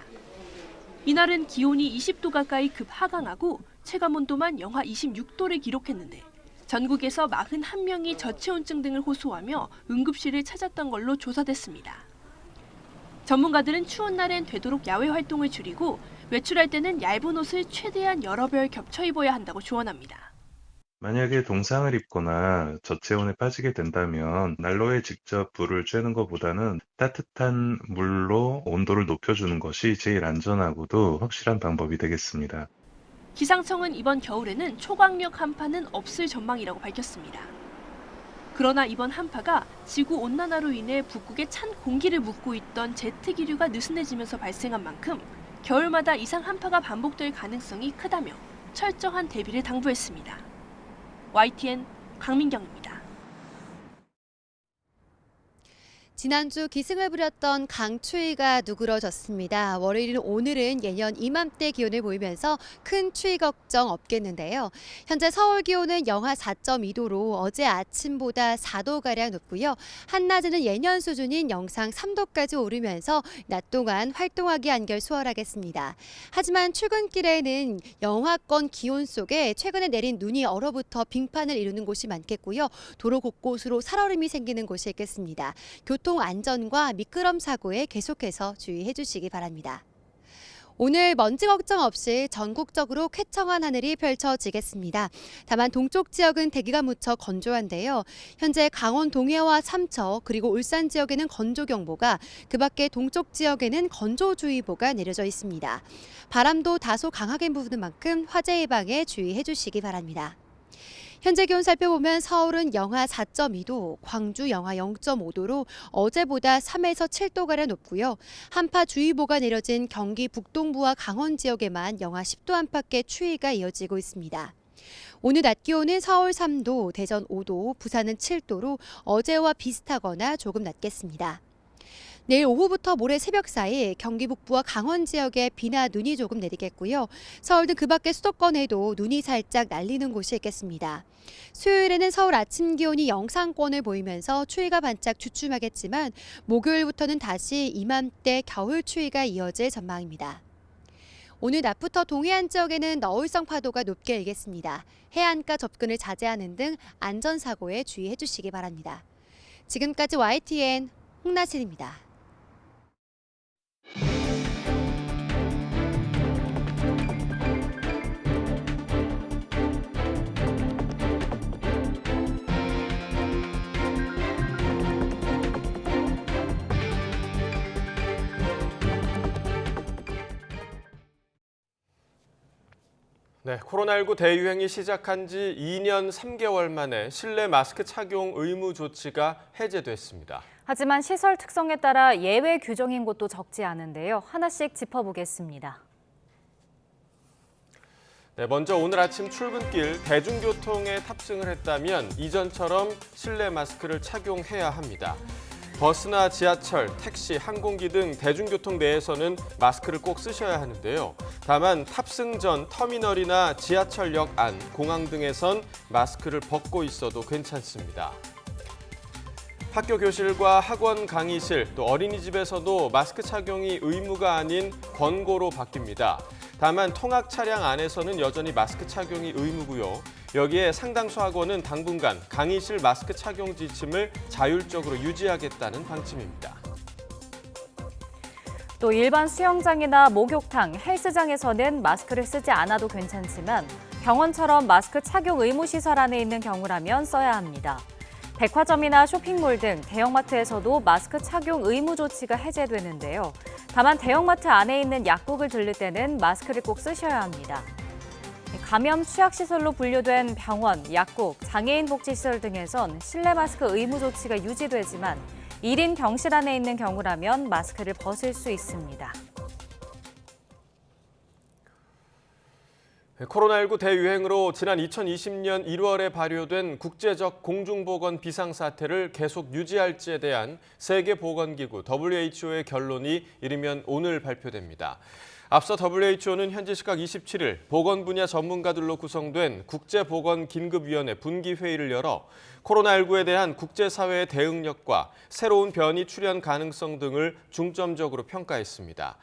이날은 기온이 20도 가까이 급하강하고 체감온도만 영하 26도를 기록했는데 전국에서 41명이 저체온증 등을 호소하며 응급실을 찾았던 걸로 조사됐습니다. 전문가들은 추운 날엔 되도록 야외 활동을 줄이고 외출할 때는 얇은 옷을 최대한 여러 벌 겹쳐 입어야 한다고 조언합니다. 만약에 동상을 입거나 저체온에 빠지게 된다면 난로에 직접 불을 쬐는 것보다는 따뜻한 물로 온도를 높여주는 것이 제일 안전하고도 확실한 방법이 되겠습니다. 기상청은 이번 겨울에는 초강력 한파는 없을 전망이라고 밝혔습니다. 그러나 이번 한파가 지구온난화로 인해 북극에 찬 공기를 묻고 있던 제트 기류가 느슨해지면서 발생한 만큼 겨울마다 이상 한파가 반복될 가능성이 크다며 철저한 대비를 당부했습니다. YTN 강민경입니다. 지난주 기승을 부렸던 강추위가 누그러졌습니다. 월요일인 오늘은 예년 이맘때 기온을 보이면서 큰 추위 걱정 없겠는데요. 현재 서울 기온은 영하 4.2도로 어제 아침보다 4도가량 높고요. 한낮에는 예년 수준인 영상 3도까지 오르면서 낮 동안 활동하기 한결 수월하겠습니다. 하지만 출근길에는 영하권 기온 속에 최근에 내린 눈이 얼어붙어 빙판을 이루는 곳이 많겠고요. 도로 곳곳으로 살얼음이 생기는 곳이 있겠습니다. 교통 안전과 미끄럼 사고에 계속해서 주의해 주시기 바랍니다. 오늘 먼지 걱정 없이 전국적으로 쾌청한 하늘이 펼쳐지겠습니다. 다만 동쪽 지역은 대기가 무척 건조한데요. 현재 강원 동해와 삼척 그리고 울산 지역에는 건조경보가, 그 밖에 동쪽 지역에는 건조주의보가 내려져 있습니다. 바람도 다소 강하게 부는 만큼 화재 예방에 주의해 주시기 바랍니다. 현재 기온 살펴보면 서울은 영하 4.2도, 광주 영하 0.5도로 어제보다 3에서 7도가량 높고요. 한파주의보가 내려진 경기 북동부와 강원 지역에만 영하 10도 안팎의 추위가 이어지고 있습니다. 오늘 낮 기온은 서울 3도, 대전 5도, 부산은 7도로 어제와 비슷하거나 조금 낮겠습니다. 내일 오후부터 모레 새벽 사이 경기 북부와 강원 지역에 비나 눈이 조금 내리겠고요. 서울 등 그 밖의 수도권에도 눈이 살짝 날리는 곳이 있겠습니다. 수요일에는 서울 아침 기온이 영상권을 보이면서 추위가 반짝 주춤하겠지만 목요일부터는 다시 이맘때 겨울 추위가 이어질 전망입니다. 오늘 낮부터 동해안 지역에는 너울성 파도가 높게 일겠습니다. 해안가 접근을 자제하는 등 안전사고에 주의해 주시기 바랍니다. 지금까지 YTN 홍나진입니다. 네, 코로나19 대유행이 시작한 지 2년 3개월 만에 실내 마스크 착용 의무 조치가 해제됐습니다. 하지만 시설 특성에 따라 예외 규정인 곳도 적지 않은데요. 하나씩 짚어보겠습니다. 네, 먼저 오늘 아침 출근길 대중교통에 탑승을 했다면 이전처럼 실내 마스크를 착용해야 합니다. 버스나 지하철, 택시, 항공기 등 대중교통 내에서는 마스크를 꼭 쓰셔야 하는데요. 다만 탑승 전 터미널이나 지하철역 안, 공항 등에선 마스크를 벗고 있어도 괜찮습니다. 학교 교실과 학원 강의실, 또 어린이집에서도 마스크 착용이 의무가 아닌 권고로 바뀝니다. 다만 통학 차량 안에서는 여전히 마스크 착용이 의무고요. 여기에 상당수 학원은 당분간 강의실 마스크 착용 지침을 자율적으로 유지하겠다는 방침입니다. 또 일반 수영장이나 목욕탕, 헬스장에서는 마스크를 쓰지 않아도 괜찮지만 병원처럼 마스크 착용 의무 시설 안에 있는 경우라면 써야 합니다. 백화점이나 쇼핑몰 등 대형마트에서도 마스크 착용 의무 조치가 해제되는데요. 다만 대형마트 안에 있는 약국을 들를 때는 마스크를 꼭 쓰셔야 합니다. 감염 취약시설로 분류된 병원, 약국, 장애인 복지시설 등에선 실내 마스크 의무 조치가 유지되지만 1인 병실 안에 있는 경우라면 마스크를 벗을 수 있습니다. 코로나19 대유행으로 지난 2020년 1월에 발효된 국제적 공중보건 비상사태를 계속 유지할지에 대한 세계보건기구 WHO의 결론이 이르면 오늘 발표됩니다. 앞서 WHO는 현지 시각 27일 보건 분야 전문가들로 구성된 국제보건긴급위원회 분기회의를 열어 코로나19에 대한 국제사회의 대응력과 새로운 변이 출현 가능성 등을 중점적으로 평가했습니다.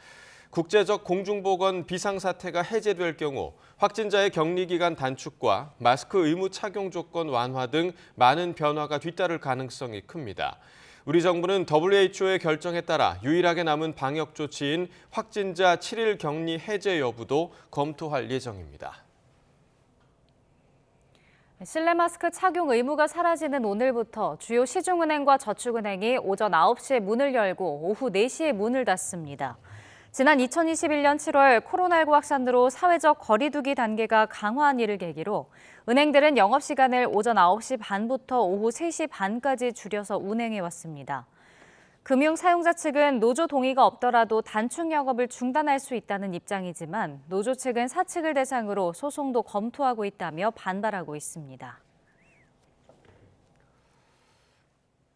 국제적 공중보건 비상사태가 해제될 경우 확진자의 격리기간 단축과 마스크 의무 착용 조건 완화 등 많은 변화가 뒤따를 가능성이 큽니다. 우리 정부는 WHO의 결정에 따라 유일하게 남은 방역 조치인 확진자 7일 격리 해제 여부도 검토할 예정입니다. 실내 마스크 착용 의무가 사라지는 오늘부터 주요 시중은행과 저축은행이 오전 9시에 문을 열고 오후 4시에 문을 닫습니다. 지난 2021년 7월 코로나19 확산으로 사회적 거리 두기 단계가 강화한 이를 계기로 은행들은 영업시간을 오전 9시 반부터 오후 3시 반까지 줄여서 운행해왔습니다. 금융 사용자 측은 노조 동의가 없더라도 단축 영업을 중단할 수 있다는 입장이지만 노조 측은 사측을 대상으로 소송도 검토하고 있다며 반발하고 있습니다.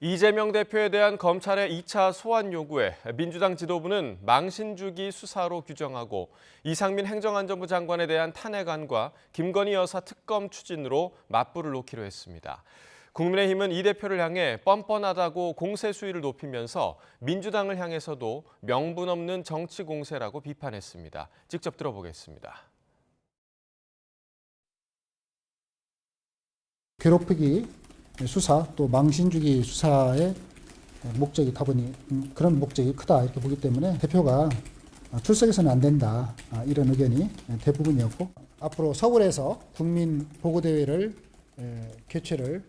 이재명 대표에 대한 검찰의 2차 소환 요구에 민주당 지도부는 망신주기 수사로 규정하고 이상민 행정안전부 장관에 대한 탄핵안과 김건희 여사 특검 추진으로 맞불을 놓기로 했습니다. 국민의힘은 이 대표를 향해 뻔뻔하다고 공세 수위를 높이면서 민주당을 향해서도 명분 없는 정치 공세라고 비판했습니다. 직접 들어보겠습니다. 괴롭히기 수사 또 망신주기 수사의 목적이 다분히 그런 목적이 크다 이렇게 보기 때문에 대표가 출석해서는 안 된다. 이런 의견이 대부분이었고 앞으로 서울에서 국민 보고대회를 개최를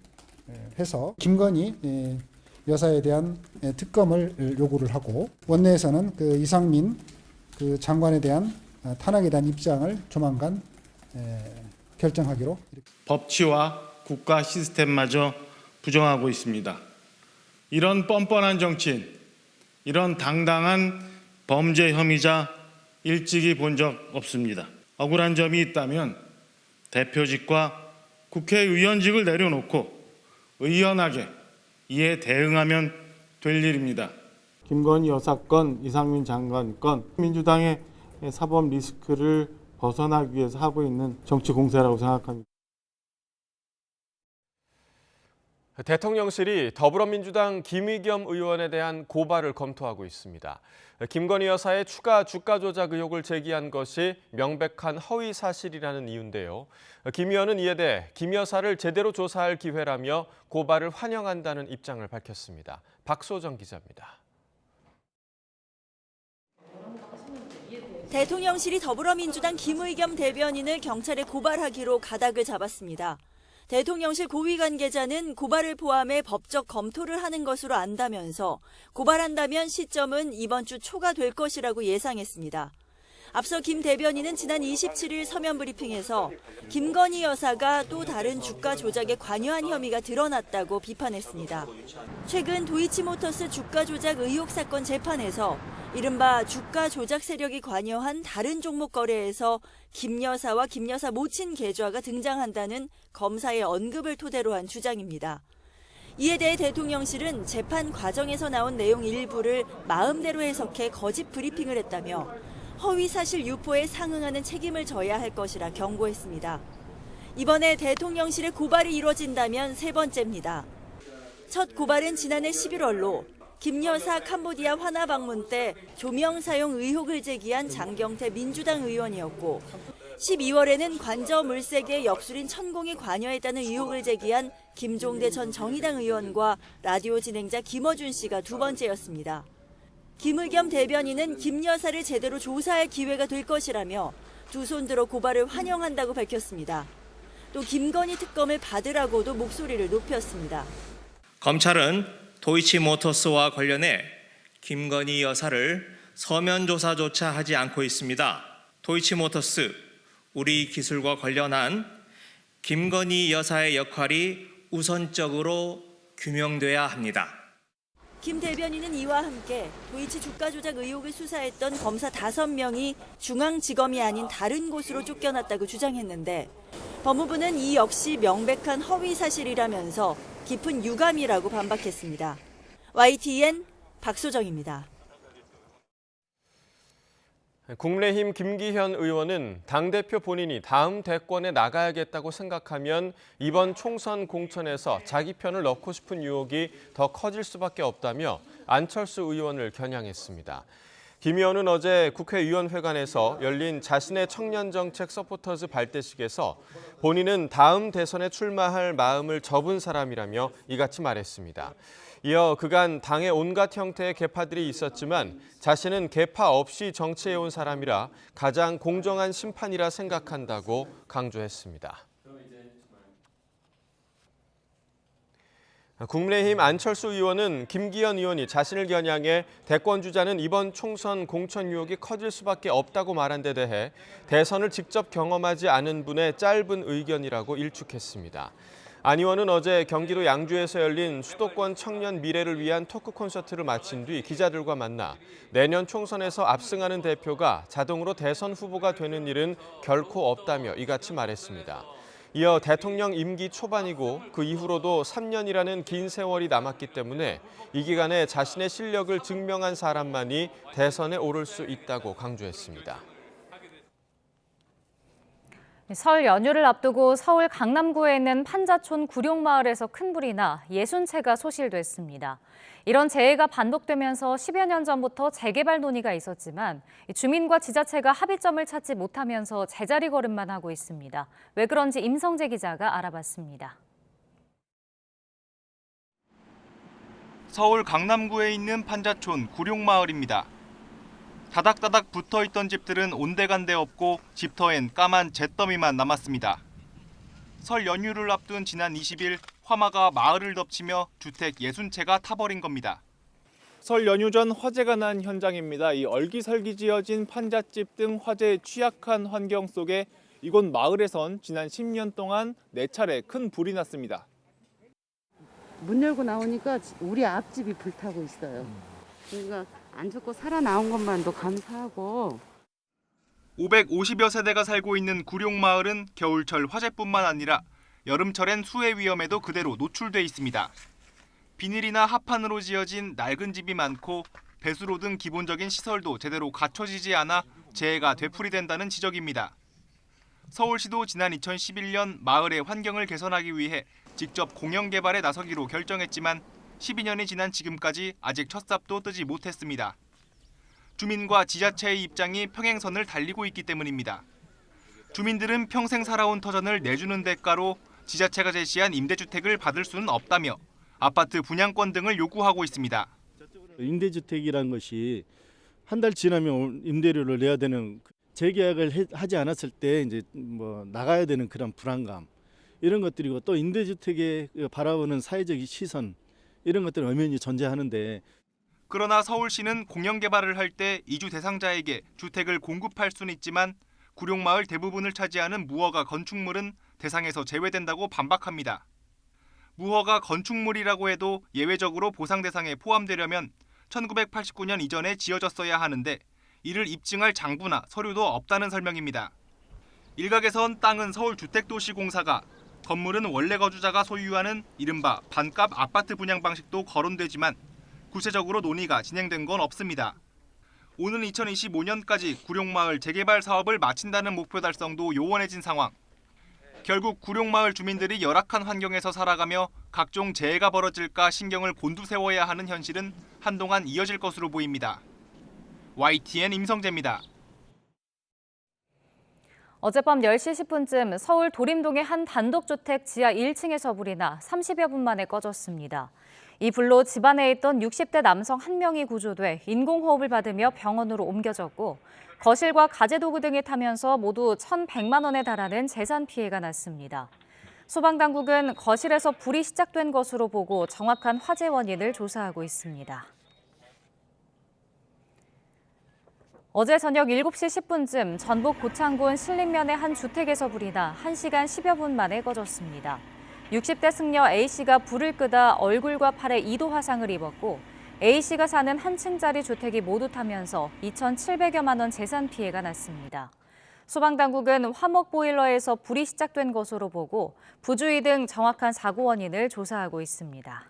해서 김건희 여사에 대한 특검을 요구를 하고 원내에서는 그 이상민 그 장관에 대한 탄핵에 대한 입장을 조만간 결정하기로. 법치와 국가 시스템마저 부정하고 있습니다. 이런 뻔뻔한 정치인, 이런 당당한 범죄 혐의자 일찍이 본 적 없습니다. 억울한 점이 있다면 대표직과 국회의원직을 내려놓고 의연하게 이에 대응하면 될 일입니다. 김건희 여사 건, 이상민 장관 건 민주당의 사법 리스크를 벗어나기 위해서 하고 있는 정치 공세라고 생각합니다. 대통령실이 더불어민주당 김의겸 의원에 대한 고발을 검토하고 있습니다. 김건희 여사의 추가 주가 조작 의혹을 제기한 것이 명백한 허위 사실이라는 이유인데요. 김 의원은 이에 대해 김 여사를 제대로 조사할 기회라며 고발을 환영한다는 입장을 밝혔습니다. 박소정 기자입니다. 대통령실이 더불어민주당 김의겸 대변인을 경찰에 고발하기로 가닥을 잡았습니다. 대통령실 고위 관계자는 고발을 포함해 법적 검토를 하는 것으로 안다면서 고발한다면 시점은 이번 주 초가 될 것이라고 예상했습니다. 앞서 김 대변인은 지난 27일 서면 브리핑에서 김건희 여사가 또 다른 주가 조작에 관여한 혐의가 드러났다고 비판했습니다. 최근 도이치모터스 주가 조작 의혹 사건 재판에서 이른바 주가 조작 세력이 관여한 다른 종목 거래에서 김 여사와 김 여사 모친 계좌가 등장한다는 검사의 언급을 토대로 한 주장입니다. 이에 대해 대통령실은 재판 과정에서 나온 내용 일부를 마음대로 해석해 거짓 브리핑을 했다며 허위 사실 유포에 상응하는 책임을 져야 할 것이라 경고했습니다. 이번에 대통령실의 고발이 이뤄진다면 세 번째입니다. 첫 고발은 지난해 11월로 김 여사 캄보디아 화나 방문 때 조명 사용 의혹을 제기한 장경태 민주당 의원이었고 12월에는 관저 물색에 역술인 천공이 관여했다는 의혹을 제기한 김종대 전 정의당 의원과 라디오 진행자 김어준 씨가 두 번째였습니다. 김의겸 대변인은 김 여사를 제대로 조사할 기회가 될 것이라며 두 손 들어 고발을 환영한다고 밝혔습니다. 또 김건희 특검을 받으라고도 목소리를 높였습니다. 검찰은 도이치모터스와 관련해 김건희 여사를 서면 조사조차 하지 않고 있습니다. 도이치모터스, 우리 기술과 관련한 김건희 여사의 역할이 우선적으로 규명돼야 합니다. 김 대변인은 이와 함께 도이치 주가 조작 의혹을 수사했던 검사 5명이 중앙지검이 아닌 다른 곳으로 쫓겨났다고 주장했는데 법무부는 이 역시 명백한 허위 사실이라면서 깊은 유감이라고 반박했습니다. YTN 박소정입니다. 국민의힘 김기현 의원은 당대표 본인이 다음 대권에 나가야겠다고 생각하면 이번 총선 공천에서 자기 편을 넣고 싶은 유혹이 더 커질 수밖에 없다며 안철수 의원을 겨냥했습니다. 김 의원은 어제 국회의원회관에서 열린 자신의 청년정책 서포터즈 발대식에서 본인은 다음 대선에 출마할 마음을 접은 사람이라며 이같이 말했습니다. 이어 그간 당의 온갖 형태의 계파들이 있었지만 자신은 계파 없이 정치해온 사람이라 가장 공정한 심판이라 생각한다고 강조했습니다. 국민의힘 안철수 의원은 김기현 의원이 자신을 겨냥해 대권 주자는 이번 총선 공천 유혹이 커질 수밖에 없다고 말한 데 대해 대선을 직접 경험하지 않은 분의 짧은 의견이라고 일축했습니다. 안 의원은 어제 경기도 양주에서 열린 수도권 청년 미래를 위한 토크 콘서트를 마친 뒤 기자들과 만나 내년 총선에서 압승하는 대표가 자동으로 대선 후보가 되는 일은 결코 없다며 이같이 말했습니다. 이어 대통령 임기 초반이고 그 이후로도 3년이라는 긴 세월이 남았기 때문에 이 기간에 자신의 실력을 증명한 사람만이 대선에 오를 수 있다고 강조했습니다. 설 연휴를 앞두고 서울 강남구에 있는 판자촌 구룡마을에서 큰 불이 나 60채가 소실됐습니다. 이런 재해가 반복되면서 10여 년 전부터 재개발 논의가 있었지만 주민과 지자체가 합의점을 찾지 못하면서 제자리 걸음만 하고 있습니다. 왜 그런지 임성재 기자가 알아봤습니다. 서울 강남구에 있는 판자촌 구룡마을입니다. 다닥다닥 붙어있던 집들은 온데간데 없고 집터엔 까만 잿더미만 남았습니다. 설 연휴를 앞둔 지난 20일 화마가 마을을 덮치며 주택 60채가 타버린 겁니다. 설 연휴 전 화재가 난 현장입니다. 이 얼기설기 지어진 판잣집 등 화재에 취약한 환경 속에 이곳 마을에선 지난 10년 동안 4차례 큰 불이 났습니다. 문 열고 나오니까 우리 앞집이 불타고 있어요. 그러니까 안 죽고 살아나온 것만도 감사하고. 550여 세대가 살고 있는 구룡마을은 겨울철 화재뿐만 아니라 여름철엔 수해 위험에도 그대로 노출돼 있습니다. 비닐이나 합판으로 지어진 낡은 집이 많고 배수로 등 기본적인 시설도 제대로 갖춰지지 않아 재해가 되풀이된다는 지적입니다. 서울시도 지난 2011년 마을의 환경을 개선하기 위해 직접 공영 개발에 나서기로 결정했지만 12년이 지난 지금까지 아직 첫 삽도 뜨지 못했습니다. 주민과 지자체의 입장이 평행선을 달리고 있기 때문입니다. 주민들은 평생 살아온 터전을 내주는 대가로 지자체가 제시한 임대주택을 받을 수는 없다며 아파트 분양권 등을 요구하고 있습니다. 임대주택이란 것이 한 달 지나면 임대료를 내야 되는, 재계약을 하지 않았을 때 이제 뭐 나가야 되는 그런 불안감, 이런 것들이고 또 임대주택에 바라보는 사회적 시선, 이런 것들은 엄연히 존재하는데, 그러나 서울시는 공영개발을 할 때 이주 대상자에게 주택을 공급할 수는 있지만 구룡마을 대부분을 차지하는 무허가 건축물은 대상에서 제외된다고 반박합니다. 무허가 건축물이라고 해도 예외적으로 보상 대상에 포함되려면 1989년 이전에 지어졌어야 하는데 이를 입증할 장부나 서류도 없다는 설명입니다. 일각에선 땅은 서울주택도시공사가, 건물은 원래 거주자가 소유하는 이른바 반값 아파트 분양 방식도 거론되지만 구체적으로 논의가 진행된 건 없습니다. 오는 2025년까지 구룡마을 재개발 사업을 마친다는 목표 달성도 요원해진 상황. 결국 구룡마을 주민들이 열악한 환경에서 살아가며 각종 재해가 벌어질까 신경을 곤두세워야 하는 현실은 한동안 이어질 것으로 보입니다. YTN 임성재입니다. 어젯밤 10시 10분쯤 서울 도림동의 한 단독주택 지하 1층에서 불이 나 30여 분 만에 꺼졌습니다. 이 불로 집안에 있던 60대 남성 1명이 구조돼 인공호흡을 받으며 병원으로 옮겨졌고 거실과 가재도구 등이 타면서 모두 1,100만 원에 달하는 재산 피해가 났습니다. 소방당국은 거실에서 불이 시작된 것으로 보고 정확한 화재 원인을 조사하고 있습니다. 어제 저녁 7시 10분쯤 전북 고창군 신림면의 한 주택에서 불이 나 1시간 10여 분 만에 꺼졌습니다. 60대 승려 A씨가 불을 끄다 얼굴과 팔에 2도 화상을 입었고 A씨가 사는 한 층짜리 주택이 모두 타면서 2,700여만 원 재산 피해가 났습니다. 소방당국은 화목 보일러에서 불이 시작된 것으로 보고 부주의 등 정확한 사고 원인을 조사하고 있습니다.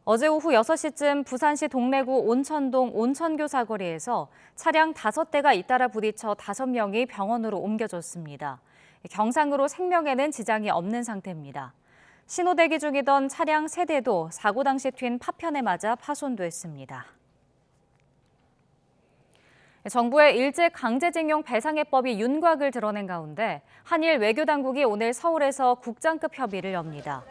어제 오후 6시쯤 부산시 동래구 온천동 온천교 사거리에서 차량 5대가 잇따라 부딪혀 5명이 병원으로 옮겨졌습니다. 경상으로 생명에는 지장이 없는 상태입니다. 신호대기 중이던 차량 3대도 사고 당시 튄 파편에 맞아 파손됐습니다. 정부의 일제 강제징용 배상해법이 윤곽을 드러낸 가운데 한일 외교당국이 오늘 서울에서 국장급 협의를 엽니다.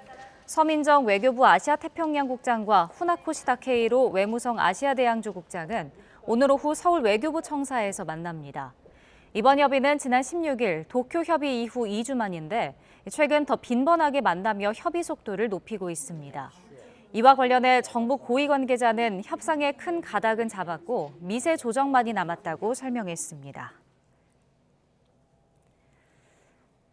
서민정 외교부 아시아태평양 국장과 후나코 시다케이로 외무성 아시아대양주 국장은 오늘 오후 서울 외교부 청사에서 만납니다. 이번 협의는 지난 16일 도쿄 협의 이후 2주 만인데 최근 더 빈번하게 만나며 협의 속도를 높이고 있습니다. 이와 관련해 정부 고위 관계자는 협상에 큰 가닥은 잡았고 미세 조정만이 남았다고 설명했습니다.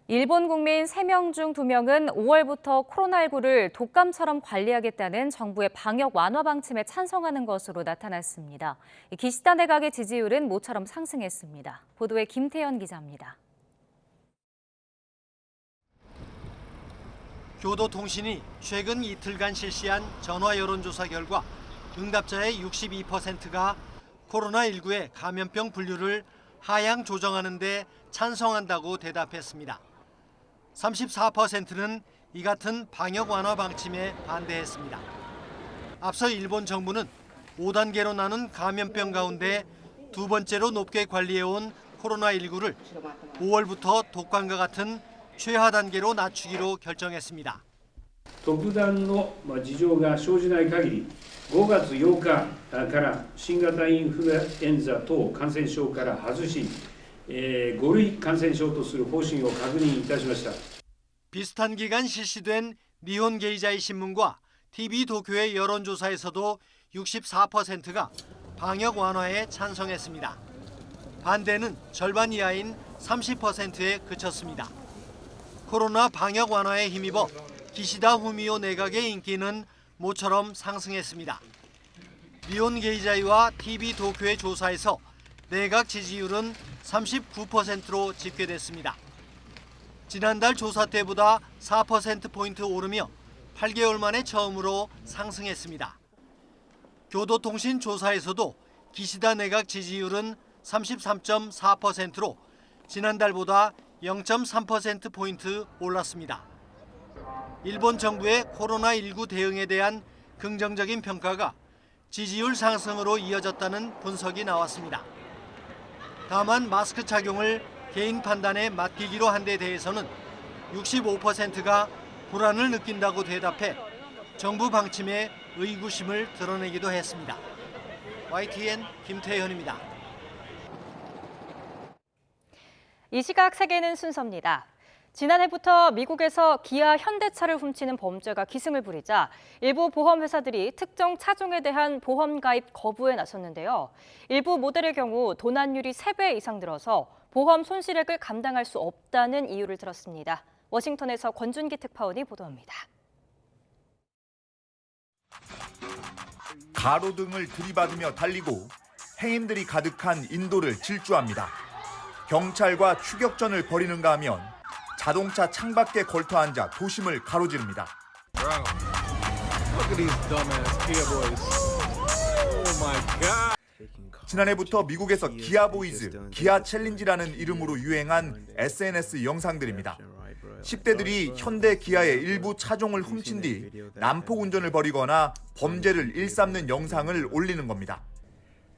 일본 국민 3명 중 2명은 5월부터 코로나19를 독감처럼 관리하겠다는 정부의 방역 완화 방침에 찬성하는 것으로 나타났습니다. 기시다 내각의 지지율은 모처럼 상승했습니다. 보도에 김태현 기자입니다. 교도통신이 최근 이틀간 실시한 전화 여론조사 결과 응답자의 62%가 코로나19의 감염병 분류를 하향 조정하는 데 찬성한다고 대답했습니다. 34%는 이 같은 방역 완화 방침에 반대했습니다. 앞서 일본 정부는 5단계로 나눈 감염병 가운데 두 번째로 높게 관리해온 코로나19를 5월부터 독감과 같은 최하 단계로 낮추기로 결정했습니다. 特段の事情が生じない限り5月8日から新型インフルエンザ等感染症から外し、5類感染症とする方針を確認いたしました。 비슷한 기간 실시된 니혼 게이자이 신문과 TV 도쿄의 여론조사에서도 64%가 방역 완화에 찬성했습니다. 반대는 절반 이하인 30%에 그쳤습니다. 코로나 방역 완화에 힘입어 기시다 후미오 내각의 인기는 모처럼 상승했습니다. 니혼 게이자이와 TV 도쿄의 조사에서 내각 지지율은 39%로 집계됐습니다. 지난달 조사 때보다 4%포인트 오르며 8개월 만에 처음으로 상승했습니다. 교도통신 조사에서도 기시다 내각 지지율은 33.4%로 지난달보다 0.3%포인트 올랐습니다. 일본 정부의 코로나19 대응에 대한 긍정적인 평가가 지지율 상승으로 이어졌다는 분석이 나왔습니다. 다만 마스크 착용을 개인 판단에 맡기기로 한 데 대해서는 65%가 불안을 느낀다고 대답해 정부 방침에 의구심을 드러내기도 했습니다. YTN 김태현입니다. 이 시각 세계는 순서입니다. 지난해부터 미국에서 기아, 현대차를 훔치는 범죄가 기승을 부리자 일부 보험회사들이 특정 차종에 대한 보험 가입 거부에 나섰는데요. 일부 모델의 경우 도난율이 3배 이상 늘어서 보험 손실액을 감당할 수 없다는 이유를 들었습니다. 워싱턴에서 권준기 특파원이 보도합니다. 가로등을 들이받으며 달리고 행인들이 가득한 인도를 질주합니다. 경찰과 추격전을 벌이는가 하면 자동차 창밖에 걸터 앉아 도심을 가로지릅니다. 지난해부터 미국에서 기아 보이즈, 기아 챌린지라는 이름으로 유행한 SNS 영상들입니다. 10대들이 현대 기아의 일부 차종을 훔친 뒤 난폭 운전을 벌이거나 범죄를 일삼는 영상을 올리는 겁니다.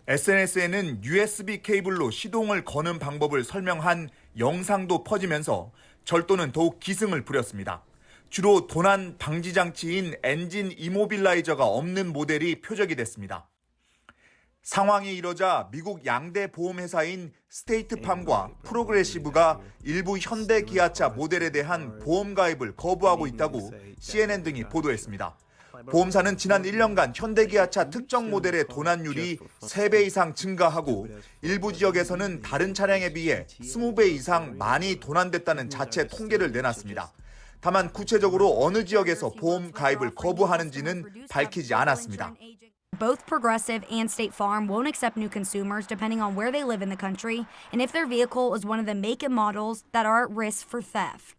SNS에는 USB 케이블로 시동을 거는 방법을 설명한 영상도 퍼지면서 절도는 더욱 기승을 부렸습니다. 주로 도난 방지 장치인 엔진 이모빌라이저가 없는 모델이 표적이 됐습니다. 상황이 이러자 미국 양대 보험회사인 스테이트팜과 프로그레시브가 일부 현대 기아차 모델에 대한 보험 가입을 거부하고 있다고 CNN 등이 보도했습니다. 보험사는 지난 1년간 현대기아차 특정 모델의 도난율이 3배 이상 증가하고 일부 지역에서는 다른 차량에 비해 20배 이상 많이 도난됐다는 자체 통계를 내놨습니다. 다만 구체적으로 어느 지역에서 보험 가입을 거부하는지는 밝히지 않았습니다. Both Progressive and State Farm won't accept new consumers depending on where they live in the country and if their vehicle is one of the make and models that are at risk for theft.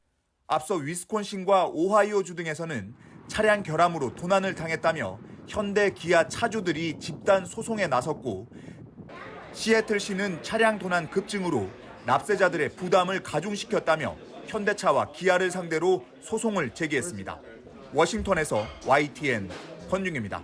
앞서 위스콘신과 오하이오주 등에서는 차량 결함으로 도난을 당했다며 현대 기아 차주들이 집단 소송에 나섰고 시애틀시는 차량 도난 급증으로 납세자들의 부담을 가중시켰다며 현대차와 기아를 상대로 소송을 제기했습니다. 워싱턴에서 YTN 권중입니다.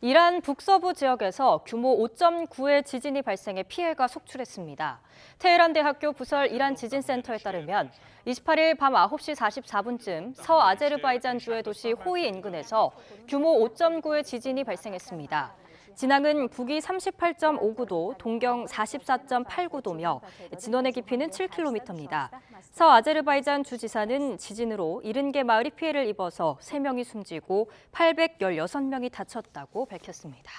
이란 북서부 지역에서 규모 5.9의 지진이 발생해 피해가 속출했습니다. 테헤란 대학교 부설 이란 지진센터에 따르면 28일 밤 9시 44분쯤 서아제르바이잔주의 도시 호이 인근에서 규모 5.9의 지진이 발생했습니다. 진앙은 북위 38.59도, 동경 44.89도며 진원의 깊이는 7km입니다. 서아제르바이잔 주지사는 지진으로 70개 마을이 피해를 입어서 3명이 숨지고 816명이 다쳤다고 밝혔습니다.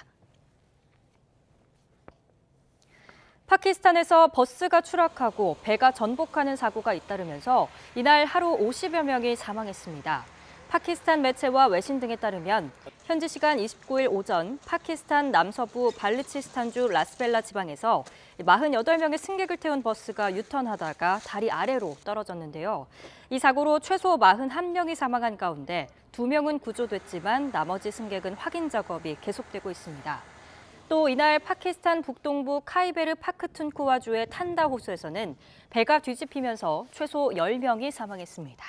파키스탄에서 버스가 추락하고 배가 전복하는 사고가 잇따르면서 이날 하루 50여 명이 사망했습니다. 파키스탄 매체와 외신 등에 따르면 현지 시간 29일 오전 파키스탄 남서부 발루치스탄주 라스벨라 지방에서 48명의 승객을 태운 버스가 유턴하다가 다리 아래로 떨어졌는데요. 이 사고로 최소 41명이 사망한 가운데 2명은 구조됐지만 나머지 승객은 확인 작업이 계속되고 있습니다. 또 이날 파키스탄 북동부 카이베르 파크툰쿠와주의 탄다 호수에서는 배가 뒤집히면서 최소 10명이 사망했습니다.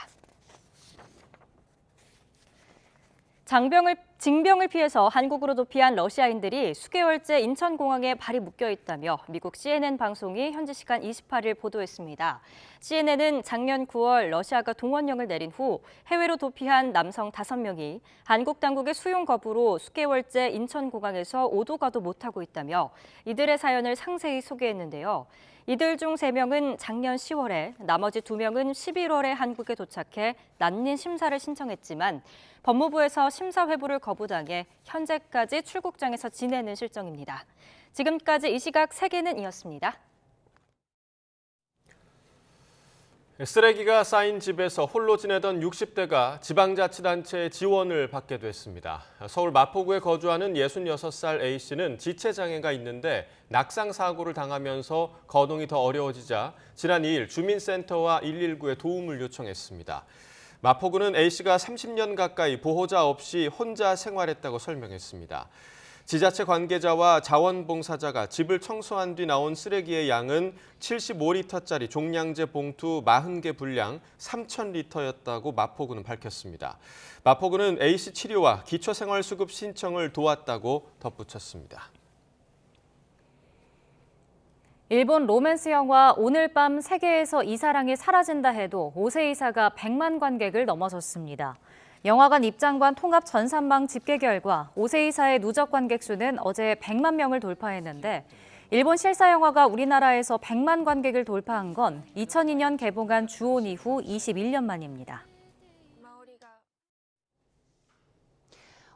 장병을 징병을 피해서 한국으로 도피한 러시아인들이 수개월째 인천공항에 발이 묶여 있다며 미국 CNN 방송이 현지 시간 28일 보도했습니다. CNN은 작년 9월 러시아가 동원령을 내린 후 해외로 도피한 남성 5명이 한국 당국의 수용 거부로 수개월째 인천공항에서 오도 가도 못하고 있다며 이들의 사연을 상세히 소개했는데요. 이들 중 3명은 작년 10월에, 나머지 2명은 11월에 한국에 도착해 난민 심사를 신청했지만 법무부에서 심사 회부를 거부당해 현재까지 출국장에서 지내는 실정입니다. 지금까지 이 시각 세계는 이었습니다. 쓰레기가 쌓인 집에서 홀로 지내던 60대가 지방자치단체의 지원을 받게 됐습니다. 서울 마포구에 거주하는 66살 A씨는 지체장애가 있는데 낙상 사고를 당하면서 거동이 더 어려워지자 지난 2일 주민센터와 119에 도움을 요청했습니다. 마포구는 A씨가 30년 가까이 보호자 없이 혼자 생활했다고 설명했습니다. 지자체 관계자와 자원봉사자가 집을 청소한 뒤 나온 쓰레기의 양은 75리터짜리 종량제 봉투 40개 분량 3,000리터였다고 마포구는 밝혔습니다. 마포구는 A씨 치료와 기초생활수급 신청을 도왔다고 덧붙였습니다. 일본 로맨스 영화 오늘 밤 세계에서 이 사랑이 사라진다 해도 오세이사가 100만 관객을 넘어섰습니다. 영화관 입장관 통합 전산망 집계 결과 오세이사의 누적 관객 수는 어제 100만 명을 돌파했는데 일본 실사 영화가 우리나라에서 100만 관객을 돌파한 건 2002년 개봉한 주온 이후 21년 만입니다.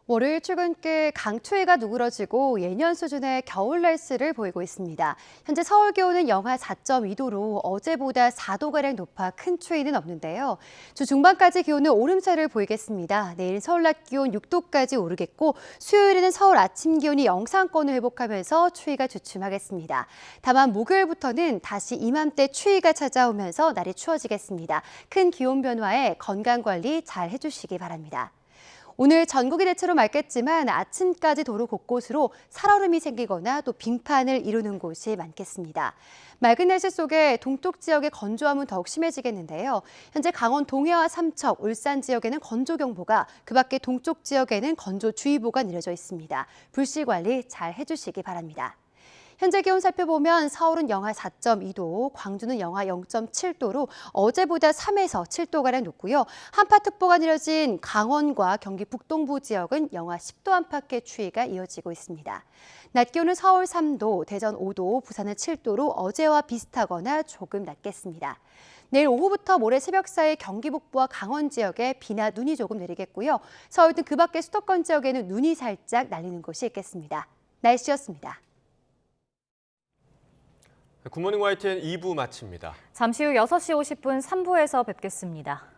월요일 출근길 강추위가 누그러지고 예년 수준의 겨울 날씨를 보이고 있습니다. 현재 서울 기온은 영하 4.2도로 어제보다 4도가량 높아 큰 추위는 없는데요. 주 중반까지 기온은 오름세를 보이겠습니다. 내일 서울 낮 기온 6도까지 오르겠고 수요일에는 서울 아침 기온이 영상권을 회복하면서 추위가 주춤하겠습니다. 다만 목요일부터는 다시 이맘때 추위가 찾아오면서 날이 추워지겠습니다. 큰 기온 변화에 건강관리 잘 해주시기 바랍니다. 오늘 전국이 대체로 맑겠지만 아침까지 도로 곳곳으로 살얼음이 생기거나 또 빙판을 이루는 곳이 많겠습니다. 맑은 날씨 속에 동쪽 지역의 건조함은 더욱 심해지겠는데요. 현재 강원 동해와 삼척, 울산 지역에는 건조경보가, 그 밖에 동쪽 지역에는 건조주의보가 내려져 있습니다. 불씨 관리 잘 해주시기 바랍니다. 현재 기온 살펴보면 서울은 영하 4.2도, 광주는 영하 0.7도로 어제보다 3에서 7도가량 높고요. 한파특보가 내려진 강원과 경기 북동부 지역은 영하 10도 안팎의 추위가 이어지고 있습니다. 낮 기온은 서울 3도, 대전 5도, 부산은 7도로 어제와 비슷하거나 조금 낮겠습니다. 내일 오후부터 모레 새벽 사이 경기 북부와 강원 지역에 비나 눈이 조금 내리겠고요. 서울 등 그 밖의 수도권 지역에는 눈이 살짝 날리는 곳이 있겠습니다. 날씨였습니다. 굿모닝 YTN 2부 마칩니다. 잠시 후 6시 50분 3부에서 뵙겠습니다.